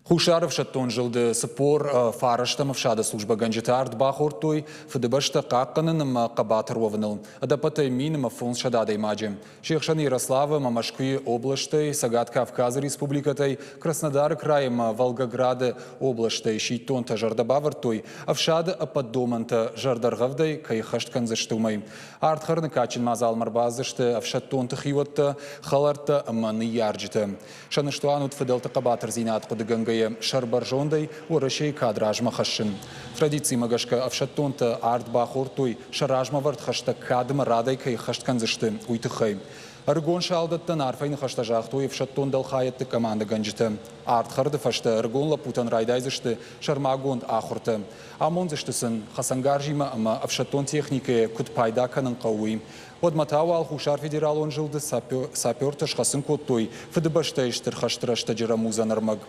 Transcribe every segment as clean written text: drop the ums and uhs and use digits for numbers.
Хушаров шаттон жылды спор фараштам вшада служба ганджитард бахортуй фдбашта какканын кабатыр овныл. Адапата минима фон шадада имаджи. Шейхшан Ярослава Москвы областой, Сагат Кавказ республикатой, Краснодар краем Волгограда областой, Шейтонта жардабавартуй, авшада ападдоманта жардаргавдай кайхашткан заштумай. Артхарны качин мазал марбазышты авшаттонта хивотта халарта аманы ярджита. Шаныштуанут феделта кабатыр зинат кудыганга Шарбаржондай урашей кадражма хашин. Традиции магашка авшаттонта артбахортуй шаражма вард хашта кадма радай кай хаштканзышты уйтыхай. Аргон шалдаттан арфайны хаштажахтуй авшаттон далхаятты команда ганджита. Артхарды фашта аргон лапутан райдайзышты шармагонд ахурты. Амонзыштысын хасангаржима ама авшаттон технике кутпайдаканын кауи. Подматауал Хушар федерал он жылды сапёртыш хасын коттой фдбаштайштыр хаштырашта джерамуза нормаг.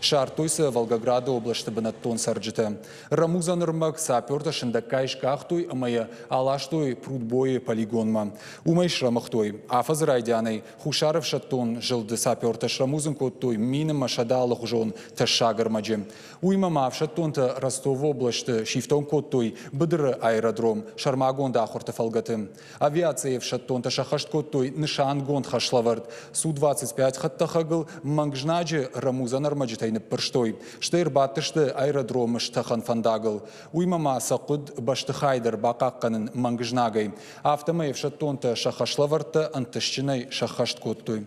Шартуйсы Волгограда областы банаттон сарджита. Рамуза нормаг сапёртыш индакайш кахтуй амая алаштуй прудбой полигонма. Умайш рамахтой. Афаз райдяной Хушаров шаттон жылды сапёртыш рамузын коттой миным машадалых жон ташагармаджи. Уйма мавшаттонта Ростов областы шифтон коттой быдыр аэродром шармагон дахорты фалгаты. Авиация в шаттонта шахашт коттой нышангон хашлавард. Су-25 хаттахагыл мангжнаджи рамуза нормаджитай пырштой. Штейр баттышты аэродром штахан фандагыл. Уймама сақуд баштыхайдыр бақаққанын мангжнагай. Автомай в шаттонта шахашлавардта антышчинай шахашт коттой.